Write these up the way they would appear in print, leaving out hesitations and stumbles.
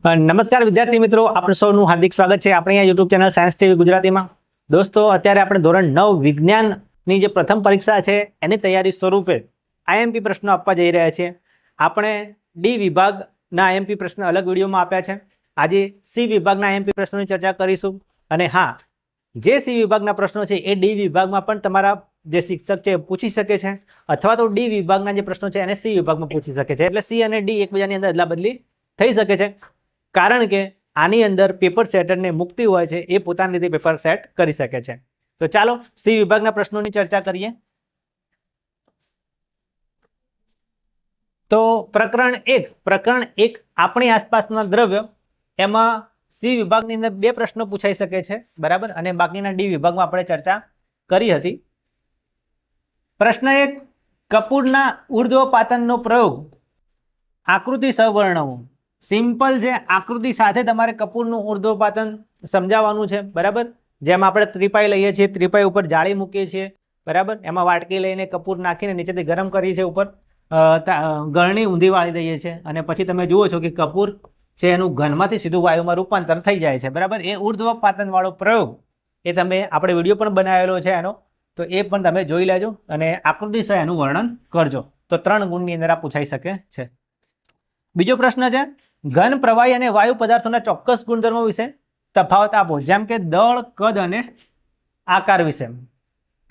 નમસ્કાર વિદ્યાર્થી મિત્રો, આપનું સૌનું હાર્દિક સ્વાગત છે આપણી આ યુટ્યુબ ચેનલ સાયન્સ ટીવી ગુજરાતીમાં। દોસ્તો, અત્યારે આપણે ધોરણ 9 વિજ્ઞાનની જે પ્રથમ પરીક્ષા છે એની તૈયારી સ્વરૂપે આઈએમપી પ્રશ્નો આપવા જઈ રહ્યા છીએ। આપણે ડી વિભાગના આઈએમપી પ્રશ્ન અલગ વિડીયોમાં આપ્યા છે। આજે સી વિભાગના આઈએમપી પ્રશ્નોની ચર્ચા કરીશું। અને હા, જે સી વિભાગના પ્રશ્નો છે એ ડી વિભાગમાં પણ તમારા જે શિક્ષક છે પૂછી શકે છે, અથવા તો ડી વિભાગના જે પ્રશ્નો છે એને સી વિભાગમાં પૂછી શકે છે। એટલે સી અને ડી એકબીજાની અંદર અદલા બદલી થઈ શકે છે, કારણ કે આની અંદર પેપર સેટરને મુક્તિ હોય છે, એ પોતાની રીતે પેપર સેટ કરી શકે છે। તો ચાલો સી વિભાગના પ્રશ્નોની ચર્ચા કરીએ। તો પ્રકરણ 1 આપણી આસપાસના દ્રવ્ય, એમાં સી વિભાગની અંદર 2 પ્રશ્નો પૂછાઈ શકે છે, બરાબર। અને બાકીના ડી વિભાગમાં આપણે ચર્ચા કરી હતી। પ્રશ્ન 1, કપૂરના ઉર્ધ્વપાતનનો પ્રયોગ આકૃતિ સવર્ણવો। સિમ્પલ છે, આકૃતિ સાથે તમારે કપૂરનું ઉર્ધ્વપાતન સમજાવવાનું છે, બરાબર। જેમ આપણે ત્રિપાઈ લઈએ છીએ, ત્રિપાઈ ઉપર જાળી મૂકીએ છીએ, બરાબર। એમાં વાટકી લઈને કપૂર નાખીને નીચેથી ગરમ કરીએ છીએ, ઉપર ગળણી ઊંધી વાળી દઈએ છીએ, અને પછી તમે જુઓ છો કે કપૂર છે એનું ઘનમાંથી સીધું વાયુમાં રૂપાંતર થઈ જાય છે, બરાબર। એ ઉર્ધ્વપાતન વાળો પ્રયોગ એ તમે આપણે વિડીયો પણ બનાવેલો છે એનો, તો એ પણ તમે જોઈ લેજો અને આકૃતિ સહ એનું વર્ણન કરજો। તો 3 ગુણની અંદર આ પૂછાઈ શકે છે। બીજો પ્રશ્ન છે, ઘન, પ્રવાહી અને વાયુ પદાર્થોના ચોક્કસ ગુણધર્મો વિશે તફાવત આપો। જેમ કે દળ, કદ અને આકાર વિશે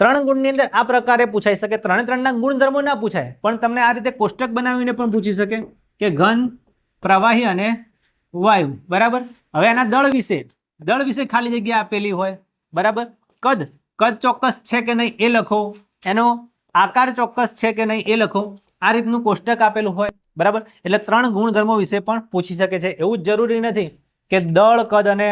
3 ગુણની અંદર આ પ્રકારે પૂછાઈ શકે। 3ના ગુણધર્મો ના પૂછાય, પણ તમને આ રીતે કોષ્ટક બનાવીને પણ પૂછી શકે કે ઘન, પ્રવાહી અને વાયુ, બરાબર। હવે એના દળ વિશે ખાલી જગ્યા આપેલી હોય, બરાબર। કદ ચોક્કસ છે કે નહીં એ લખો, એનો આકાર ચોક્કસ છે કે નહીં એ લખો, આ રીતનું કોષ્ટક આપેલું હોય, બરાબર। એટલે 3 ગુણધર્મો વિશે પણ પૂછી શકે છે। એવું જ જરૂરી નથી કે દળ, કદ અને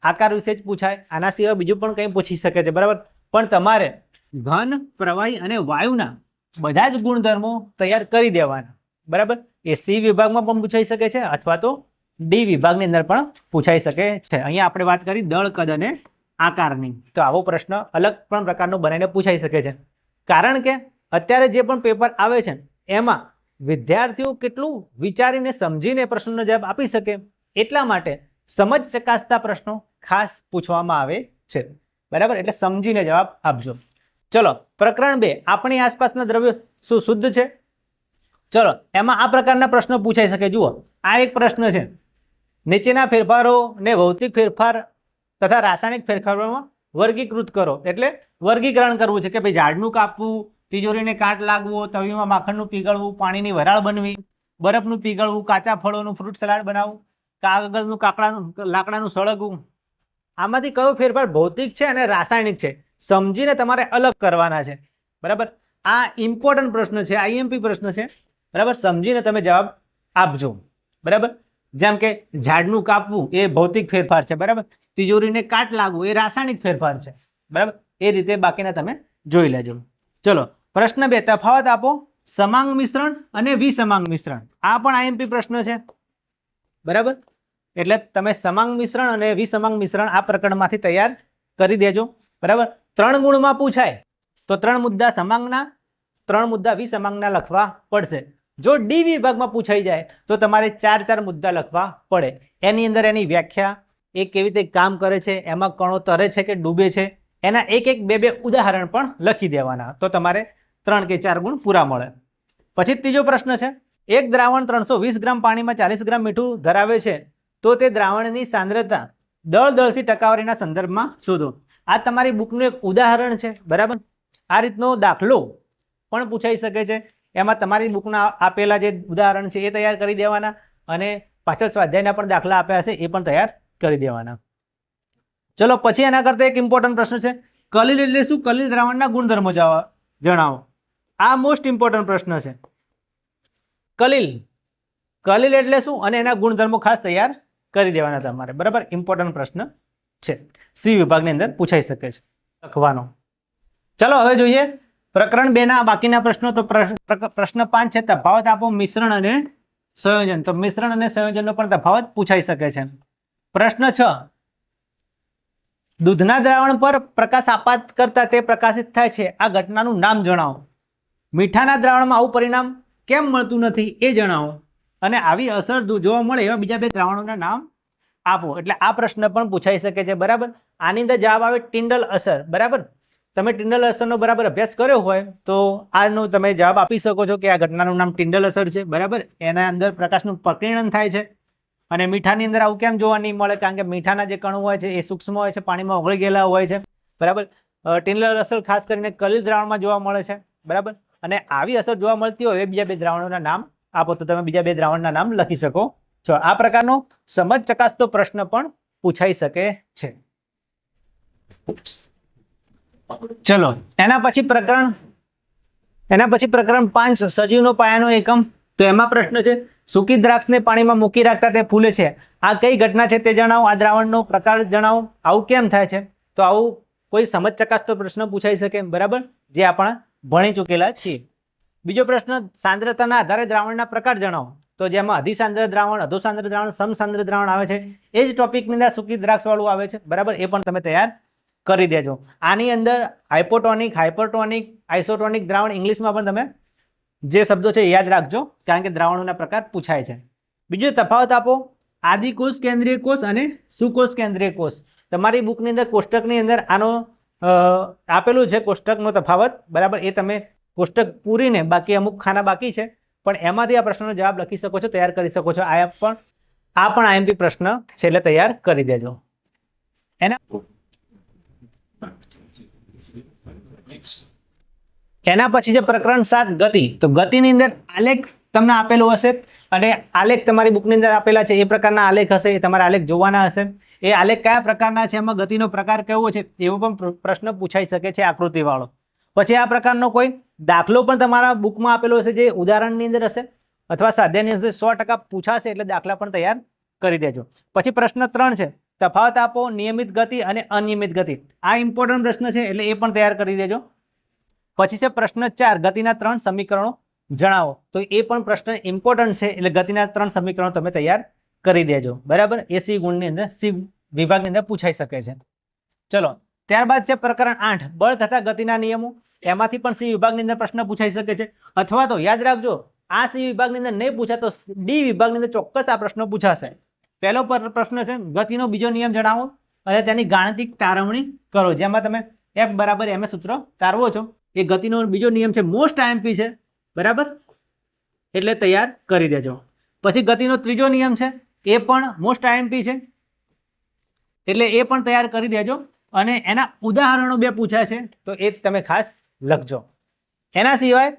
આકાર વિશે જ પૂછાય, આના સિવાય બીજું પણ કંઈ પૂછી શકે છે, બરાબર। પણ તમારે ઘન, પ્રવાહી અને વાયુના બધા જ ગુણધર્મો તૈયાર કરી દેવાના, બરાબર। એ સી વિભાગમાં પણ પૂછાઈ શકે છે, અથવા તો ડી વિભાગની અંદર પણ પૂછાઈ શકે છે। અહીંયા આપણે વાત કરી દળ, કદ અને આકારની, તો આવો પ્રશ્ન અલગ પણ પ્રકારનો બનાવીને પૂછાઈ શકે છે, કારણ કે અત્યારે જે પણ પેપર આવે છે એમાં વિદ્યાર્થીઓ કેટલું વિચારીને સમજીને પ્રશ્નનો જવાબ આપી શકે, એટલા માટે સમજ ચકાસતા પ્રશ્નો ખાસ પૂછવામાં આવે છે, બરાબર। એટલે સમજીને જવાબ આપજો। ચલો, પ્રકરણ 2, આપણી આસપાસના દ્રવ્યો શું શુદ્ધ છે? ચલો, એમાં આ પ્રકારના પ્રશ્નો પૂછાઈ શકે। જુઓ, આ એક પ્રશ્ન છે, નીચેના ફેરફારોને ભૌતિક ફેરફાર તથા રાસાયણિક ફેરફારોમાં વર્ગીકૃત કરો। એટલે વર્ગીકરણ કરવું છે કે ભાઈ ઝાડનું કાપવું, તિજોરીને કાટ લાગવો, તવીમાં માખણનું પીગળવું, પાણીની વરાળ બનવી, બરફનું પીગળવું, કાચા ફળોનું ફ્રૂટ સલાડ બનાવવું, કાગળનું લાકડાનું સળગવું, આમાંથી કયો ફેરફાર ભૌતિક છે અને રાસાયણિક છે, સમજીને તમારે અલગ કરવાના છે, બરાબર। આ ઇમ્પોર્ટન્ટ પ્રશ્ન છે, આઈએમપી પ્રશ્ન છે, બરાબર। સમજીને તમે જવાબ આપજો, બરાબર। જેમ કે ઝાડનું કાપવું એ ભૌતિક ફેરફાર છે, બરાબર। તિજોરીને કાટ લાગવું એ રાસાયણિક ફેરફાર છે, બરાબર। એ રીતે બાકીના તમે જોઈ લેજો। ચલો, પ્રશ્ન 2, તફાવત આપો સમાંગ મિશ્રણ અને વિસમાંગ મિશ્રણ। આ પણ આઈએમપી પ્રશ્ન છે, બરાબર। એટલે તમે સમાંગ મિશ્રણ અને વિસમાંગ મિશ્રણ આ પ્રકરણમાંથી તૈયાર કરી દેજો, બરાબર। 3 ગુણમાં પૂછાય તો 3 મુદ્દા સમાંગના, 3 મુદ્દા વિસમાંગના લખવા પડશે। જો ડી વિભાગમાં પૂછાઈ જાય તો તમારે 4 મુદ્દા લખવા પડે। એની અંદર એની વ્યાખ્યા, એ કેવી રીતે કામ કરે છે, એમાં કણો તરે છે કે ડૂબે છે, એના 1-1, 2-2 ઉદાહરણ પણ લખી દેવાના, તો તમારે 3 કે 4 ગુણ પૂરા મળે। પછી ત્રીજો પ્રશ્ન છે, એક દ્રાવણ 320 ગ્રામ પાણીમાં 40 ગ્રામ મીઠું ધરાવે છે, તો તે દ્રાવણની સાંદ્રતા દળથી ટકાવારીના સંદર્ભમાં શોધો। આ તમારી બુકનું એક ઉદાહરણ છે, બરાબર। આ રીતનો દાખલો પણ પૂછાઈ શકે છે, એમાં તમારી બુકના આપેલા જે ઉદાહરણ છે એ તૈયાર કરી દેવાના, અને પાછળ સ્વાધ્યાયના પણ દાખલા આપ્યા હશે એ પણ તૈયાર કરી દેવાના। ચલો, પછી એના કરતા એક ઇમ્પોર્ટન્ટ પ્રશ્ન છે, કલીલ એટલે શું? કલીલ દ્રાવણના ગુણધર્મો જણાવો। આ મોસ્ટ ઇમ્પોર્ટન્ટ પ્રશ્ન છે। કલીલ એટલે શું અને એના ગુણધર્મો ખાસ તૈયાર કરી દેવાના તમારે, બરાબર। ઇમ્પોર્ટન્ટ પ્રશ્ન છે, સી વિભાગની અંદર પૂછાઈ શકે છે, લખવાનો। ચલો, હવે જોઈએ પ્રકરણ 2ના બાકીના પ્રશ્નો। તો પ્રશ્ન 5 છે, તફાવત આપો મિશ્રણ અને સંયોજન। તો મિશ્રણ અને સંયોજનનો પણ તફાવત પૂછાઈ શકે છે। પ્રશ્ન 6, દૂધના દ્રાવણ પર પ્રકાશ આપાત કરતા તે પ્રકાશિત થાય છે, આ ઘટનાનું નામ જણાવો। મીઠાના દ્રાવણમાં આવું પરિણામ કેમ મળતું નથી એ જણાવો। અને આવી અસર જોવા મળે એવા બીજા બે દ્રાવણોના નામ આપો. એટલે આ પ્રશ્ન પણ પૂછાઈ શકે છે. બરાબર. આની અંદર જવાબ આવે ટિન્ડલ અસર. બરાબર. તમે ટિન્ડલ અસરનો બરાબર અભ્યાસ કર્યો હોય તો આનો તમે જવાબ આપી શકો છો કે આ ઘટનાનું નામ ટિન્ડલ અસર છે. બરાબર. એના અંદર પ્રકાશનું પ્રકીર્ણન થાય છે અને મીઠાની અંદર આવું કેમ જોવા નહીં મળે? કારણ કે મીઠાના જે કણો હોય છે એ સૂક્ષ્મ હોય છે, પાણીમાં ઓગળી ગયેલા હોય છે. બરાબર. ટિન્ડલ અસર ખાસ કરીને કલિલ દ્રાવણમાં જોવા મળે છે. બરાબર. અને આવી અસર જોવા મળતી હોય એ બીજા બે દ્રાવણોના નામ આપો તો તમે બીજા બે દ્રાવણના નામ લખી શકો છો. આ પ્રકારનો સમજ ચકાસતો પ્રશ્ન પણ પૂછાઈ શકે છે. ચલો એના પછી પ્રકરણ 5 સજીવનો પાયાનો એકમ. તો એમાં પ્રશ્ન છે સૂકી દ્રાક્ષને પાણીમાં મૂકી રાખતા તે ફૂલે છે. આ કઈ ઘટના છે તે જણાવો. આ દ્રાવણનો પ્રકાર જણાવો. આવું કેમ થાય છે? તો આવું કોઈ સમજ ચકાસતો પ્રશ્ન પૂછાઈ શકે. બરાબર. જે આપણે ભણી ચૂકેલા છીએ. બીજો પ્રશ્ન સાંદ્રતાના આધારે દ્રાવણના પ્રકાર જણાવો. તો જેમાં અધિસાંદ્ર દ્રાવણ, અધોસાંદ્ર દ્રાવણ, સમસાંદ્ર દ્રાવણ આવે છે. એ જ ટોપિકની અંદર સૂકી દ્રાક્ષ વાળું આવે છે. બરાબર. એ પણ તમે તૈયાર કરી દેજો. આની અંદર હાઇપોટોનિક, હાઇપરટોનિક, આઇસોટોનિક દ્રાવણ ઇંગ્લિશમાં પણ તમે જે શબ્દો છે યાદ રાખજો કારણ કે દ્રાવણોના પ્રકાર પૂછાય છે. બીજો તફાવત આપો આદિકોષ કેન્દ્રીય કોષ અને સુકોષ કેન્દ્રીય કોષ. તમારી બુકની અંદર કોષ્ટકની અંદર આનો આપેલું છે કોષ્ટકનો તફાવત. બરાબર. એ તમે કોષ્ટક પૂરીને બાકી અમુક ખાના બાકી છે પણ એમાંથી આ પ્રશ્નનો જવાબ લખી શકો છો, તૈયાર કરી શકો છો. આ પણ આઈએમપી પ્રશ્ન છે એટલે તૈયાર કરી દેજો. એના પછી છે પ્રકરણ 7 ગતિ. તો ગતિની અંદર આલેખ તમને આપેલો હશે અને આલેખ તમારી બુકની અંદર આપેલા છે. એ પ્રકારના આલેખ હશે, એ તમારે આલેખ જોવાના હશે. એ આલેખ કયા પ્રકારના છે, એમાં ગતિનો પ્રકાર કેવો છે એવો પણ પ્રશ્ન પૂછાઈ શકે છે આકૃતિવાળો. પછી આ પ્રકારનો કોઈ દાખલો પણ તમારા બુકમાં આપેલો હશે જે ઉદાહરણની અંદર હશે અથવા સ્વાધ્યાયની અંદર 100% પૂછાશે એટલે દાખલા પણ તૈયાર કરી દેજો. પછી પ્રશ્ન 3 છે તફાવત આપો નિયમિત ગતિ અને અનિયમિત ગતિ. આ ઇમ્પોર્ટન્ટ પ્રશ્ન છે એટલે એ પણ તૈયાર કરી દેજો. પછી છે પ્રશ્ન 4 ગતિના 3 સમીકરણો જણાવો. તો એ પણ પ્રશ્ન ઇમ્પોર્ટન્ટ છે એટલે ગતિના 3 સમીકરણો તમે તૈયાર કરી દેજો. બરાબર. એ સી ગુણની અંદર, સી વિભાગની અંદર પૂછાઈ શકે છે. ચલો ત્યારબાદ છે પ્રકરણ 8 બળ તથા ગતિના નિયમો. એમાંથી પણ સી વિભાગની અંદર પ્રશ્ન પૂછાઈ શકે છે અથવા તો યાદ રાખજો આ સી વિભાગની અંદર નહીં પૂછાતો ડી વિભાગની અંદર ચોક્કસ આ પ્રશ્ન પૂછાશે. પહેલો પ્રશ્ન છે ગતિનો બીજો નિયમ જણાવો અને તેની ગાણિતિક તારવણી કરો. જેમાં તમે F બરાબર m સૂત્ર તારવો છો. એ ગતિનો બીજો નિયમ છે, મોસ્ટ આઈએમપી છે. બરાબર. એટલે તૈયાર કરી દેજો. પછી ગતિનો ત્રીજો નિયમ છે એ પણ મોસ્ટ આઈએમપી છે એટલે એ પણ તૈયાર કરી દેજો. અને એના ઉદાહરણો 2 પૂછાય છે તો એ તમે ખાસ લખજો. એના સિવાય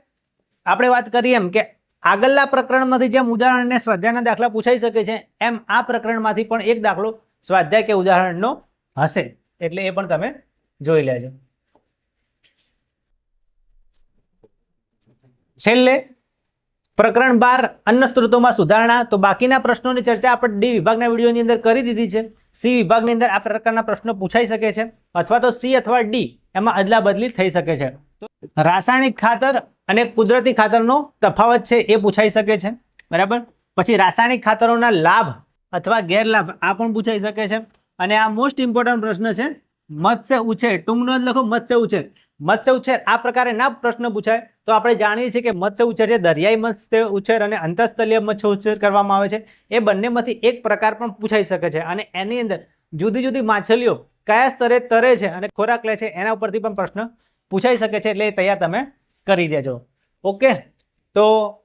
આપણે વાત કરીએ એમ કે આગળના પ્રકરણમાંથી જેમ ઉદાહરણ અને સ્વાધ્યાયના દાખલા પૂછાઈ શકે છે એમ આ પ્રકરણમાંથી પણ એક દાખલો સ્વાધ્યાય કે ઉદાહરણનો હશે એટલે એ પણ તમે જોઈ લેજો. છેલ્લે પ્રકરણ 12 અન્ન સ્ત્રોતોમાં સુધારણા. તો બાકીના પ્રશ્નોની ચર્ચા આપણે ડી વિભાગના વિડીયોની અંદર કરી દીધી છે. સી વિભાગની અંદર આ પ્રકારના પ્રશ્નો પૂછાઈ શકે છે અથવા તો સી અથવા ડી એમાં અદલા બદલી થઈ શકે છે. તો રાસાયણિક ખાતર અને કુદરતી ખાતરનો તફાવત છે એ પૂછાઈ શકે છે. બરાબર. પછી રાસાયણિક ખાતરોના લાભ અથવા ગેરલાભ આ પણ પૂછાઈ શકે છે. અને આ મોસ્ટ ઇમ્પોર્ટન્ટ પ્રશ્ન છે મત્સ્ય ઉછેર. ટૂંકનો જ લખો મત્સ્ય ઉછેર. મત્સ્ય ઉછેર આ પ્રકારે ના પ્રશ્ન પૂછાય તો આપણે જાણીએ છીએ કે મત્સ્ય ઉછેર છે દરિયાઈ મત્સ્ય ઉછેર અને અંતઃસ્થલીય મત્સ્ય ઉછેર કરવામાં આવે છે. એ બંનેમાંથી એક પ્રકાર પણ પૂછાઈ શકે છે અને એની અંદર જુદી જુદી માછલીઓ કયા સ્તરે તરે છે અને ખોરાક લે છે એના ઉપરથી પણ પ્રશ્ન પૂછાઈ શકે છે એટલે એ તૈયાર તમે કરી દેજો. ઓકે. તો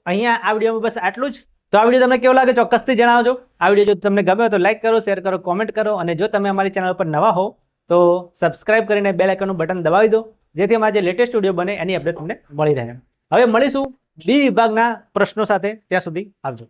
અહીંયા આ વિડીયોમાં બસ આટલું જ. તો આ વિડીયો તમને કેવો લાગે ચોક્કસથી જણાવજો. આ વિડીયો જો તમને ગમે તો લાઈક કરો, શેર કરો, કોમેન્ટ કરો અને જો તમે અમારી ચેનલ પર નવા હો તો સબસ્ક્રાઇબ કરીને બેલ આઇકનનું બટન દબાવી દો જેથી અમારા જે લેટેસ્ટ વિડીયો બને એની અપડેટ તમને મળી રહે. હવે મળીશું ડી વિભાગના પ્રશ્નો સાથે. ત્યાં સુધી આવજો.